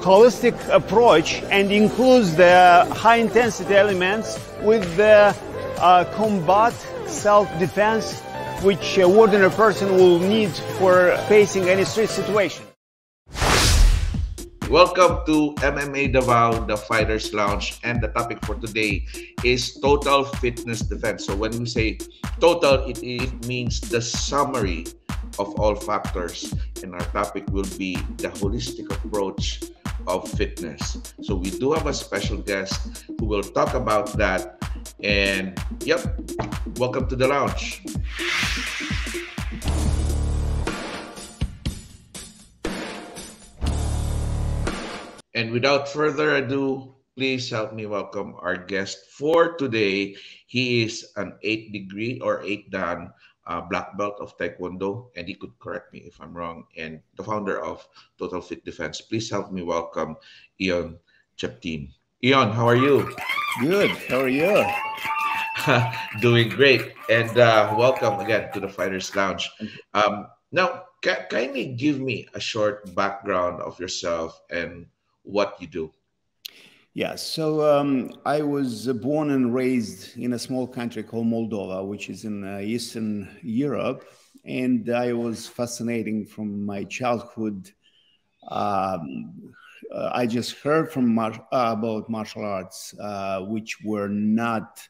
holistic approach and includes the high-intensity elements with the combat self-defense, which a ordinary person will need for facing any street situation. Welcome to MMA Davao, the Fighters Lounge, and the topic for today is Total Fitness Defense. So when we say total, it means the summary of all factors, and our topic will be the holistic approach of fitness. So we do have a special guest who will talk about that, and yep, welcome to the lounge. And without further ado, please help me welcome our guest for today. He is an 8th degree or 8th Dan black belt of Taekwondo, and he could correct me if I'm wrong, and the founder of Totalfit Defense. Please help me welcome Ion Cheptene. Ion, how are you? Good. How are you? Doing great. And welcome again to the Fighters Lounge. Now, kindly give me a short background of yourself and what you do. Yeah, so I was born and raised in a small country called Moldova, which is in Eastern Europe. And I was fascinating from my childhood. I just heard from about martial arts, which were not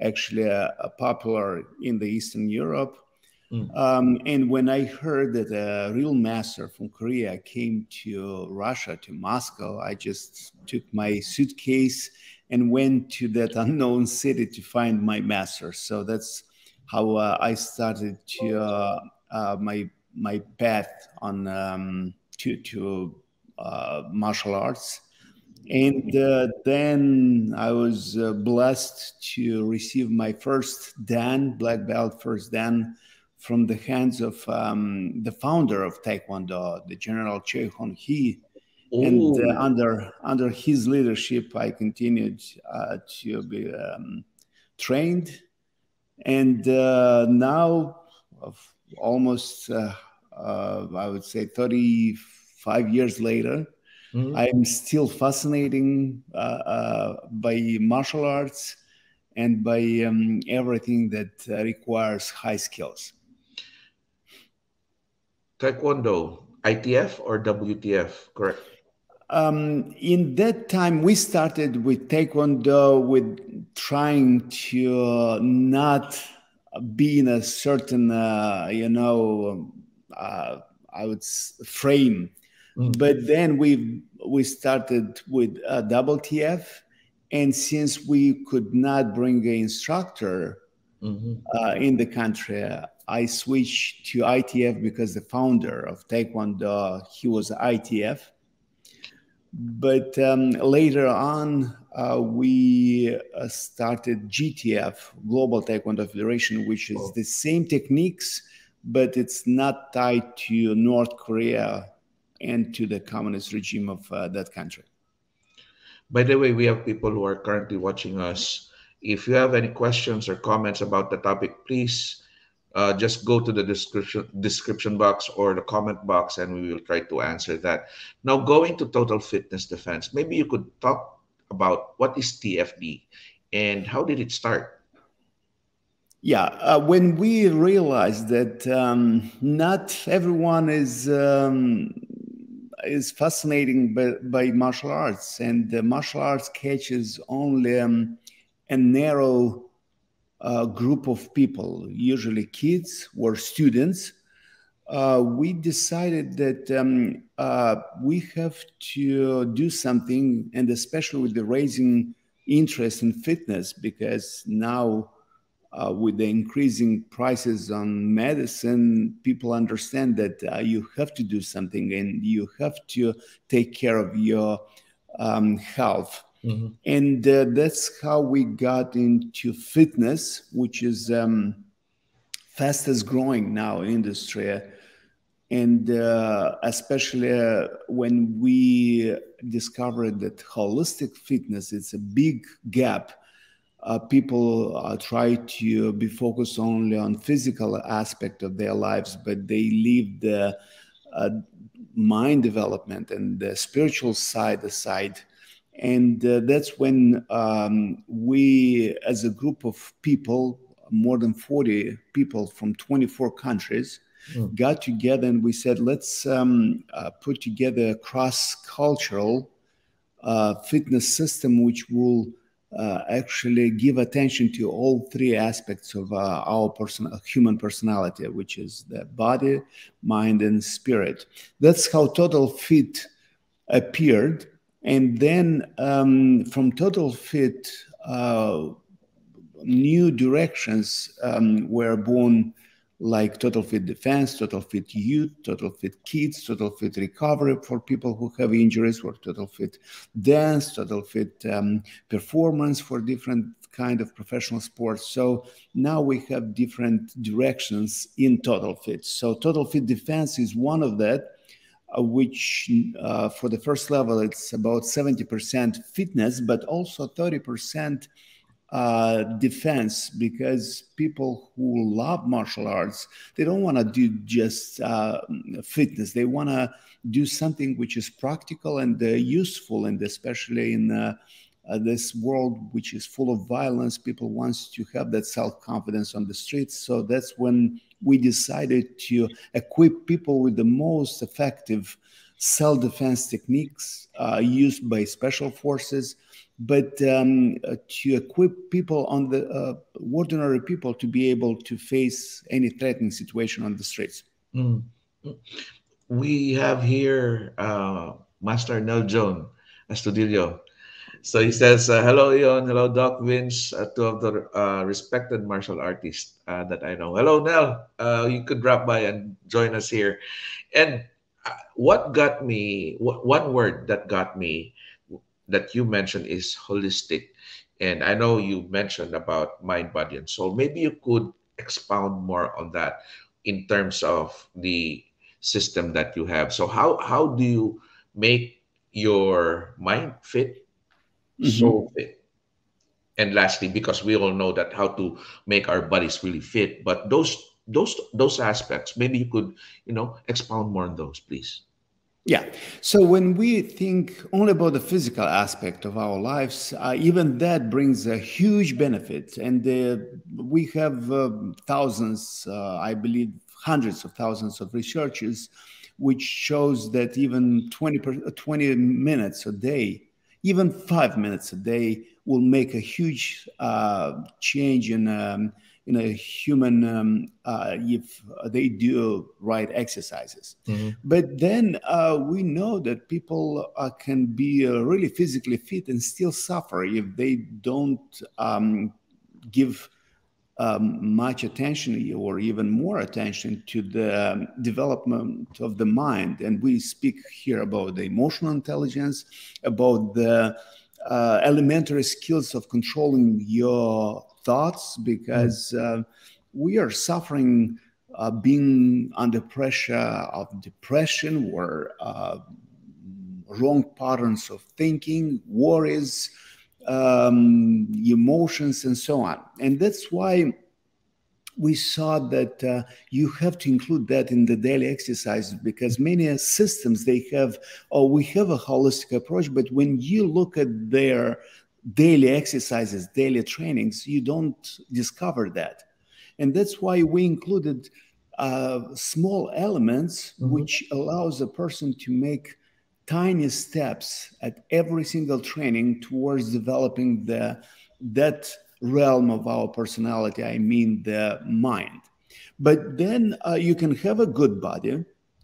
actually popular in the Eastern Europe. And when I heard that a real master from Korea came to Russia, to Moscow, I just took my suitcase and went to that unknown city to find my master. So that's how I started to my path on to martial arts. And then I was blessed to receive my first Dan, black belt, first Dan, from the hands of the founder of Taekwondo, the General Choi Hon-hee. And under his leadership, I continued to be trained. And now, almost, I would say 35 years later, I'm still fascinated by martial arts and by everything that requires high skills. Taekwondo, ITF or WTF, correct? In that time, we started with Taekwondo with trying to not be in a certain, I would frame. But then we started with WTF, and since we could not bring an instructor in the country, I switched to ITF because the founder of Taekwondo, he was ITF. But later on, we started GTF, Global Taekwondo Federation, which is the same techniques, but it's not tied to North Korea and to the communist regime of that country. By the way, we have people who are currently watching us. If you have any questions or comments about the topic, please just go to the description box or the comment box, and we will try to answer that. Now, going to Total Fitness Defense, maybe you could talk about what is TFD and how did it start? Yeah, when we realized that not everyone is fascinating by martial arts, and the martial arts catches only a narrow group of people, usually kids or students, we decided that we have to do something, and especially with the raising interest in fitness, because now with the increasing prices on medicine, people understand that you have to do something and you have to take care of your health. And that's how we got into fitness, which is fastest growing now industry. And especially when we discovered that holistic fitness, it's a big gap. People try to be focused only on physical aspect of their lives, but they leave the mind development and the spiritual side aside. And that's when we, as a group of people, more than 40 people from 24 countries, got together and we said, let's put together a cross-cultural fitness system which will actually give attention to all three aspects of our human personality, which is the body, mind, and spirit. That's how Totalfit appeared. And then from Totalfit, new directions were born, like Totalfit Defense, Totalfit Youth, Totalfit Kids, Totalfit Recovery for people who have injuries, or Totalfit Dance, Totalfit Performance for different kind of professional sports. So now we have different directions in Totalfit. So Totalfit Defense is one of that, which for the first level, it's about 70% fitness, but also 30% defense, because people who love martial arts, they don't want to do just fitness. They want to do something which is practical and useful, and especially in this world which is full of violence, people want to have that self-confidence on the streets. So that's when we decided to equip people with the most effective self-defense techniques used by special forces, but to equip people on the ordinary people to be able to face any threatening situation on the streets. We have here Master Nel John Astudillo. So he says, hello, Ion. Hello, Doc Vince, two of the respected martial artists that I know. Hello, Nel. You could drop by and join us here. And what got me, one word that got me that you mentioned is holistic. And I know you mentioned about mind, body, and soul. Maybe you could expound more on that in terms of the system that you have. So how do you make your mind fit, soul fit? And lastly, because we all know that how to make our bodies really fit, but those aspects, maybe you could, expound more on those, please. Yeah. So when we think only about the physical aspect of our lives, even that brings a huge benefit. And we have thousands, I believe, hundreds of thousands of researchers, which shows that even 20 minutes a day, even 5 minutes a day, will make a huge change in a human if they do right exercises. But then we know that people can be really physically fit and still suffer if they don't give much attention or even more attention to the development of the mind. And we speak here about the emotional intelligence, about the elementary skills of controlling your thoughts, because we are suffering being under pressure of depression or wrong patterns of thinking, worries, emotions, and so on. And that's why we saw that you have to include that in the daily exercises, because many systems, we have a holistic approach, but when you look at their daily exercises, daily trainings, you don't discover that. And that's why we included small elements which allows a person to make tiny steps at every single training towards developing that realm of our personality, I mean the mind. But then you can have a good body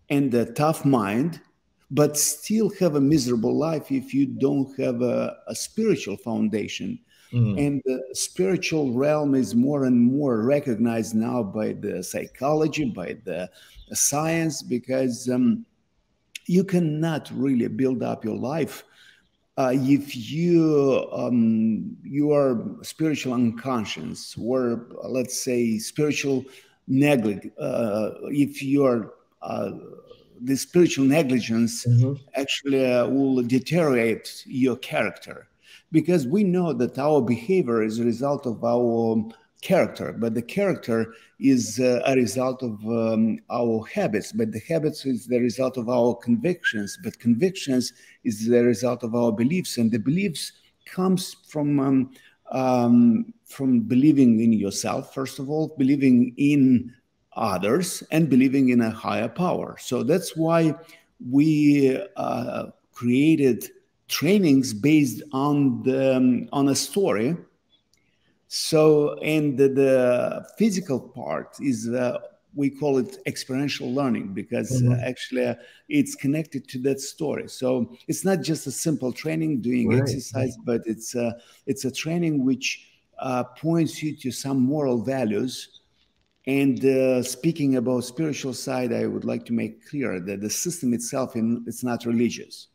and a tough mind, but still have a miserable life if you don't have a spiritual foundation. And the spiritual realm is more and more recognized now by the psychology, by the science, because you cannot really build up your life if you are spiritual unconscious, or let's say spiritual negligence. If you are the spiritual negligence actually will deteriorate your character, because we know that our behavior is a result of our character, but the character is a result of our habits, but the habits is the result of our convictions, but convictions is the result of our beliefs, and the beliefs comes from believing in yourself, first of all, believing in others, and believing in a higher power. So that's why we created trainings based on a story. So, and the physical part is we call it experiential learning, because actually it's connected to that story. So it's not just a simple training doing exercise, but it's a training which points you to some moral values. And speaking about spiritual side, I would like to make clear that the system itself it's not religious,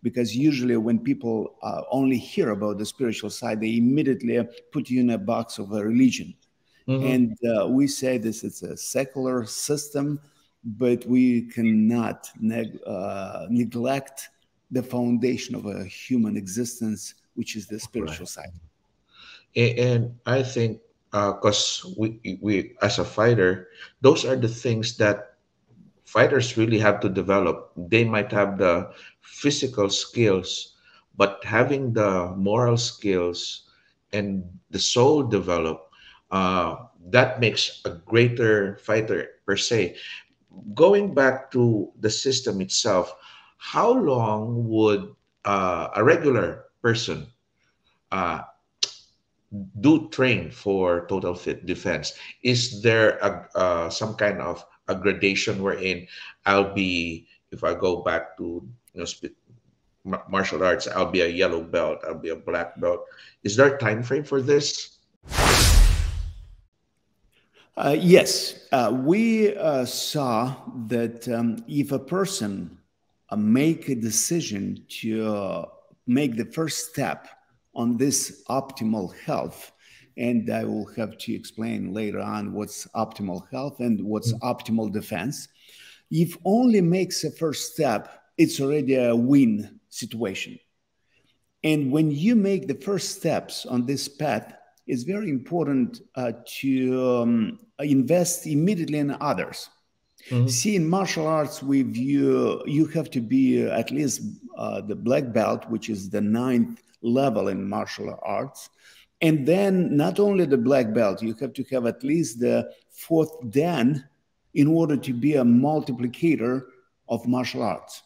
because usually when people only hear about the spiritual side, they immediately put you in a box of a religion. And we say this, it's a secular system, but we cannot neglect the foundation of a human existence, which is the spiritual side. And I think because we as a fighter, those are the things that fighters really have to develop. They might have the physical skills, but having the moral skills and the soul develop, that makes a greater fighter per se. Going back to the system itself, how long would a regular person uh, do train for Total Fit Defense? Is there some kind of a gradation wherein I'll be, if I go back to martial arts, I'll be a yellow belt, I'll be a black belt. Is there a time frame for this? Yes, we saw that if a person make a decision to make the first step on this optimal health, and I will have to explain later on what's optimal health and what's optimal defense. If only makes a first step, it's already a win situation. And when you make the first steps on this path, it's very important to invest immediately in others. See, in martial arts, we view you have to be at least the black belt, which is the 9th level in martial arts. And then not only the black belt, you have to have at least the 4th dan in order to be a multiplicator of martial arts.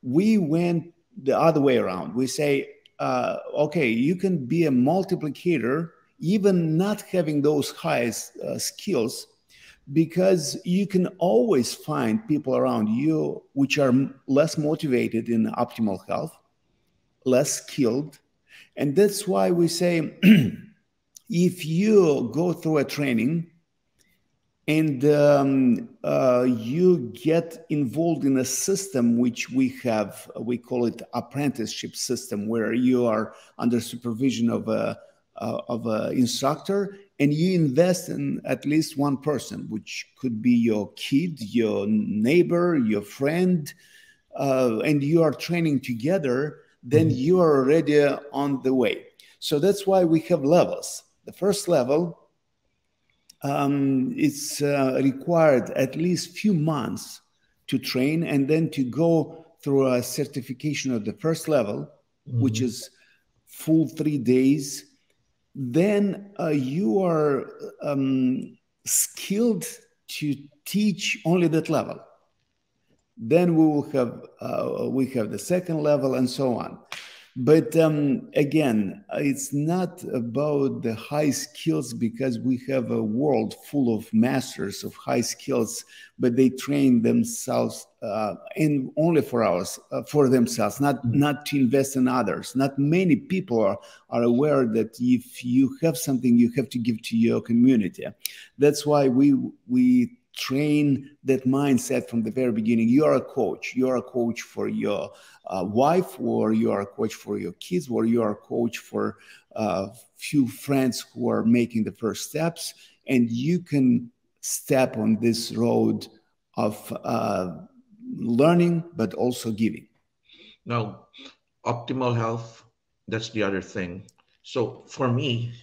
We went the other way around. We say, okay, you can be a multiplicator even not having those highest skills, because you can always find people around you which are less motivated in optimal health, less skilled. And that's why we say, if you go through a training and you get involved in a system which we have, we call it apprenticeship system, where you are under supervision of an instructor, and you invest in at least one person, which could be your kid, your neighbor, your friend, and you are training together, then you are already on the way. So that's why we have levels. The first level, it's required at least few months to train, and then to go through a certification of the first level, which is full 3 days. Then you are skilled to teach only that level. Then we have the second level, and so on. But again, it's not about the high skills, because we have a world full of masters of high skills, but they train themselves and only for themselves, not to invest in others. Not many people are aware that if you have something, you have to give to your community. That's why we train that mindset from the very beginning. You are a coach. You are a coach for your wife, or you are a coach for your kids, or you are a coach for a few friends who are making the first steps. And you can step on this road of learning, but also giving. Now, optimal health, that's the other thing. So for me,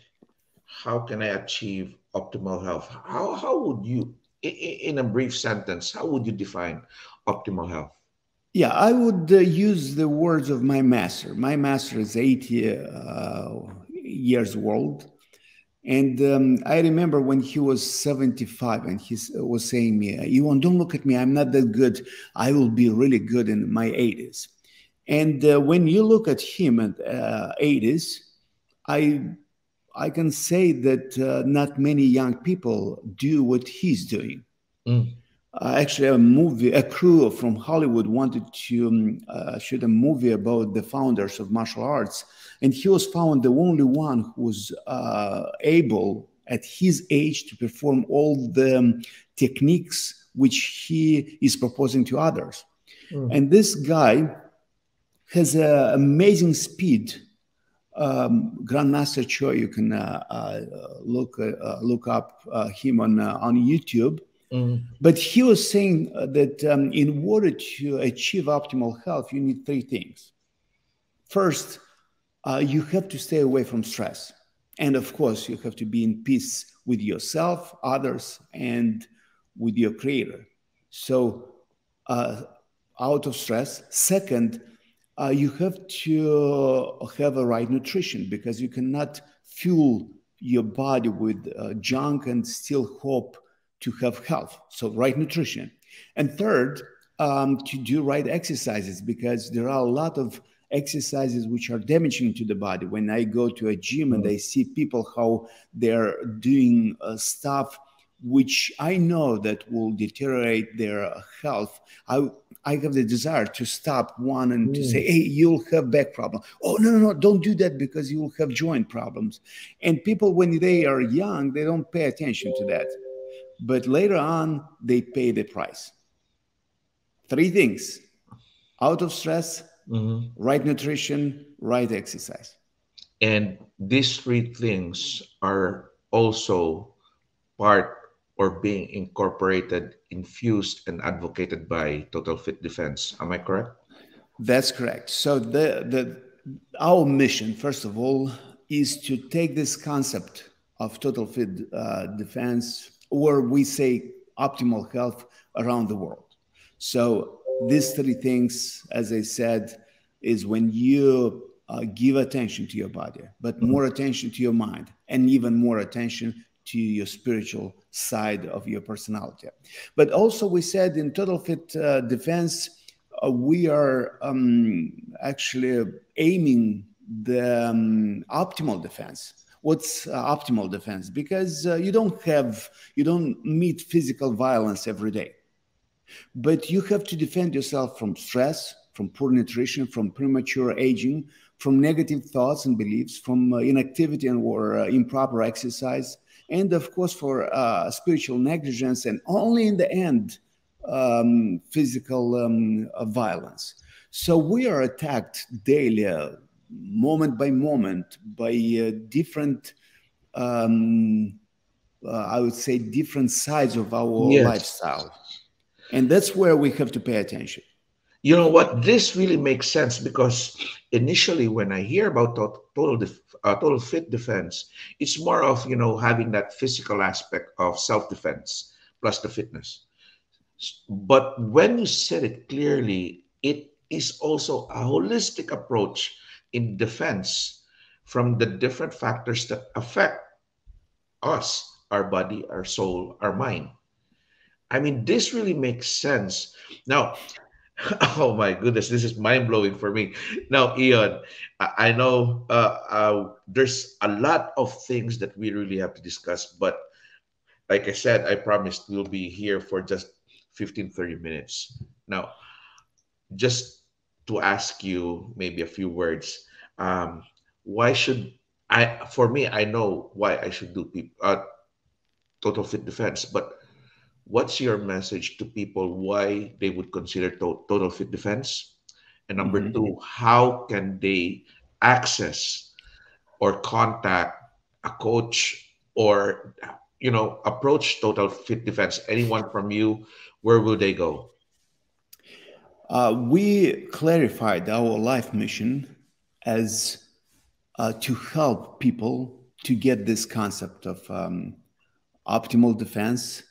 how can I achieve optimal health, how would you, in a brief sentence, how would you define optimal health? Yeah, I would use the words of my master. My master is 80 years old. And I remember when he was 75 and he was saying me, Iwan, don't look at me. I'm not that good. I will be really good in my 80s. And when you look at him at 80s, I can say that not many young people do what he's doing. Mm. Actually, a crew from Hollywood wanted to shoot a movie about the founders of martial arts, and he was found the only one who was able at his age to perform all the techniques which he is proposing to others. And this guy has an amazing speed. Grandmaster Choi, you can look up him on YouTube. But he was saying that in order to achieve optimal health, you need three things. First, you have to stay away from stress. And of course, you have to be in peace with yourself, others, and with your creator. So out of stress. Second, you have to have a right nutrition, because you cannot fuel your body with junk and still hope to have health. So right nutrition. And third, to do right exercises, because there are a lot of exercises which are damaging to the body. When I go to a gym and I see people how they're doing stuff which I know that will deteriorate their health, I have the desire to stop one and to say, hey, you'll have back problem. Oh, no, don't do that, because you will have joint problems. And people, when they are young, they don't pay attention to that. But later on, they pay the price. Three things: out of stress, right nutrition, right exercise. And these three things are also part or being incorporated, infused, and advocated by Totalfit Defense. Am I correct? That's correct. So our mission, first of all, is to take this concept of Totalfit Defense, or we say optimal health, around the world. So these three things, as I said, is when you give attention to your body, but more attention to your mind, and even more attention to your spiritual side of your personality. But also, we said in Totalfit Defense, we are actually aiming the optimal defense. What's optimal defense? Because you don't meet physical violence every day, but you have to defend yourself from stress, from poor nutrition, from premature aging, from negative thoughts and beliefs, from inactivity or improper exercise, and of course for spiritual negligence, and only in the end, physical violence. So we are attacked daily, moment by moment, by different, I would say, different sides of our lifestyle. And that's where we have to pay attention. You know what? This really makes sense, because initially, when I hear about total fit defense, it's more of, having that physical aspect of self-defense plus the fitness. But when you said it clearly, it is also a holistic approach in defense from the different factors that affect us, our body, our soul, our mind. I mean, this really makes sense. Now, oh my goodness, this is mind blowing for me. Now, Ian, I know there's a lot of things that we really have to discuss, but like I said, I promised we'll be here for just 15, 30 minutes. Now, just to ask you maybe a few words, why should for me, I know why I should do total fit defense, but what's your message to people why they would consider total fit defense? And number two, how can they access or contact a coach, or approach total fit defense? Anyone from you, where will they go? We clarified our life mission as to help people to get this concept of optimal defense,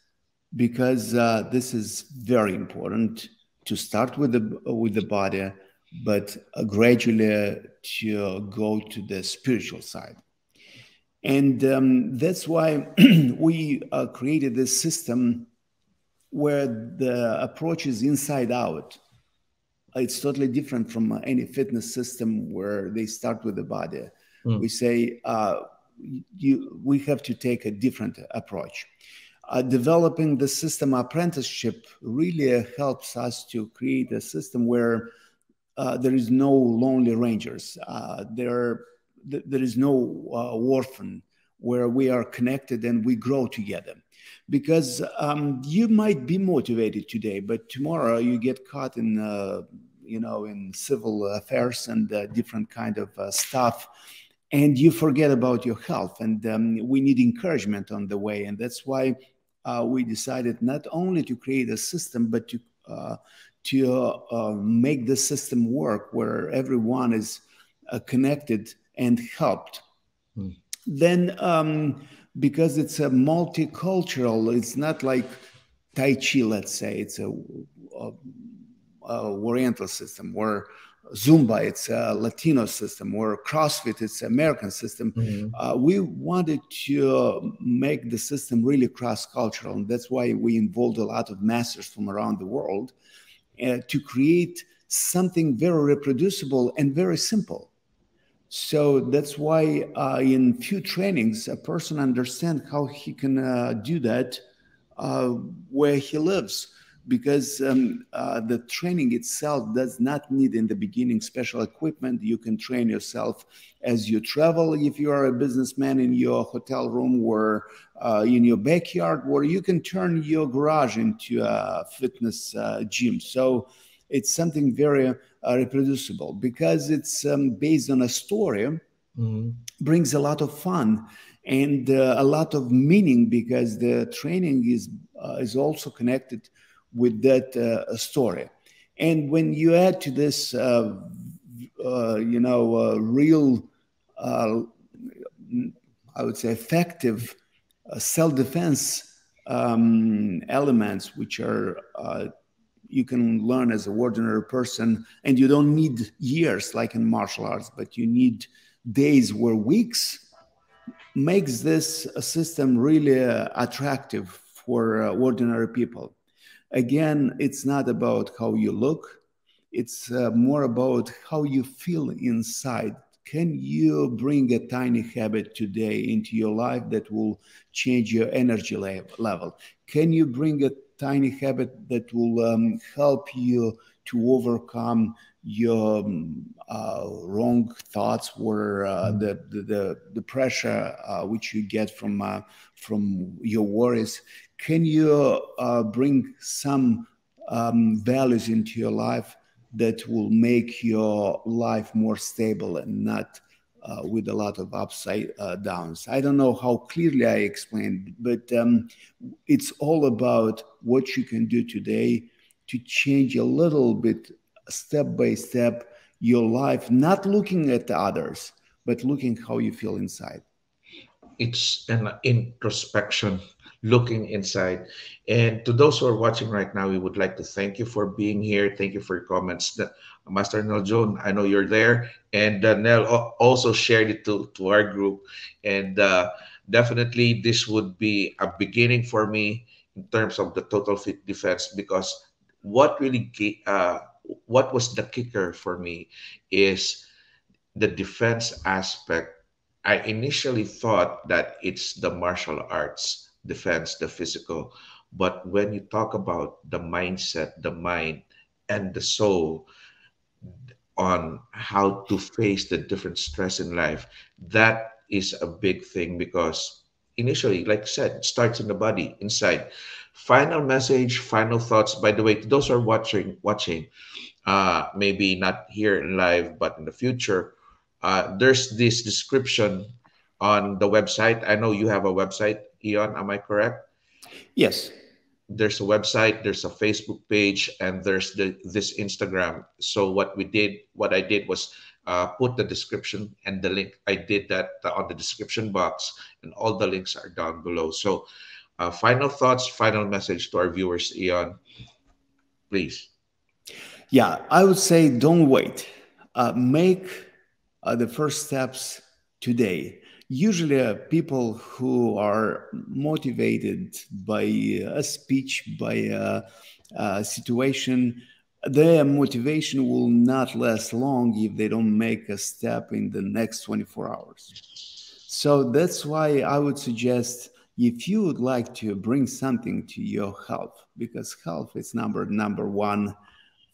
because this is very important to start with the body, but gradually to go to the spiritual side. And that's why we created this system where the approach is inside out. It's totally different from any fitness system where they start with the body. We say we have to take a different approach. Developing the system apprenticeship really helps us to create a system where there is no lonely rangers. There is no orphan, where we are connected and we grow together. Because you might be motivated today, but tomorrow you get caught in, in civil affairs and different kind of stuff, and you forget about your health. And we need encouragement on the way. And that's why we decided not only to create a system, but to make the system work where everyone is connected and helped. Then, because it's a multicultural, it's not like Tai Chi, let's say, it's a Oriental system, or Zumba, it's a Latino system, or CrossFit, it's an American system. We wanted to make the system really cross-cultural, and that's why we involved a lot of masters from around the world to create something very reproducible and very simple. So that's why in few trainings, a person understands how he can do that where he lives, because the training itself does not need in the beginning special equipment. You can train yourself as you travel. If you are a businessman, in your hotel room or in your backyard, or you can turn your garage into a fitness gym. So it's something very reproducible, because it's based on a story, brings a lot of fun and a lot of meaning, because the training is also connected with that story. And when you add to this, real, I would say, effective self-defense elements, which are you can learn as a ordinary person, and you don't need years like in martial arts, but you need days or weeks, makes this system really attractive for ordinary people. Again, it's not about how you look, it's more about how you feel inside. Can you bring a tiny habit today into your life that will change your energy level? Can you bring a tiny habit that will help you to overcome your wrong thoughts, or the pressure which you get from your worries? Can you bring some values into your life that will make your life more stable and not with a lot of upside downs? I don't know how clearly I explained, but it's all about what you can do today to change a little bit, step by step, your life, not looking at others, but looking how you feel inside. It's an introspection, looking inside. And to those who are watching right now, we would like to thank you for being here. Thank you for your comments. Master Nel Joan, I know you're there. And Nel also shared it to our group. And definitely this would be a beginning for me in terms of the Total Fit Defense, because what really what was the kicker for me is the defense aspect. I initially thought that it's the martial arts defense, the physical. But when you talk about the mindset, the mind, and the soul, on how to face the different stress in life, that is a big thing, because initially, like I said, it starts in the body, inside. Final message, final thoughts. By the way, to those who are watching, maybe not here in live, but in the future, there's this description on the website. I know you have a website, Ion, am I correct? Yes. There's a website, there's a Facebook page, and there's this Instagram. So what I did was put the description and the link. I did that on the description box, and all the links are down below. So Final thoughts, final message to our viewers, Ian, please. Yeah, I would say don't wait. Make the first steps today. Usually, people who are motivated by a speech, by a situation, their motivation will not last long if they don't make a step in the next 24 hours. So that's why I would suggest, if you would like to bring something to your health, because health is number one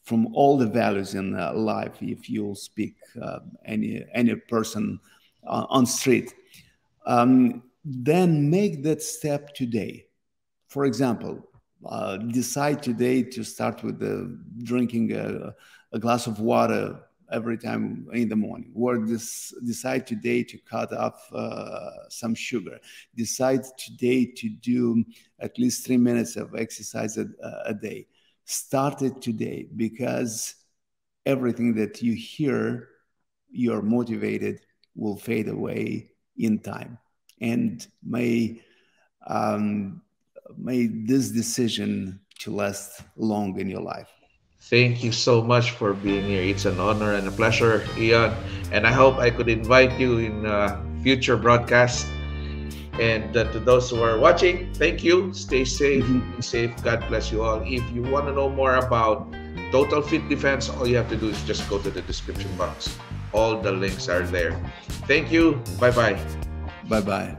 from all the values in life. If you speak any person on street, then make that step today. For example, decide today to start with drinking a glass of water every time in the morning, or decide today to cut off some sugar. Decide today to do at least 3 minutes of exercise a day. Start it today, because everything that you hear, you're motivated, will fade away in time. And may this decision to last long in your life. Thank you so much for being here. It's an honor and a pleasure, Ian. And I hope I could invite you in future broadcasts. And to those who are watching, thank you. Stay safe. Be safe. God bless you all. If you want to know more about Totalfit Defense, all you have to do is just go to the description box. All the links are there. Thank you. Bye-bye. Bye-bye.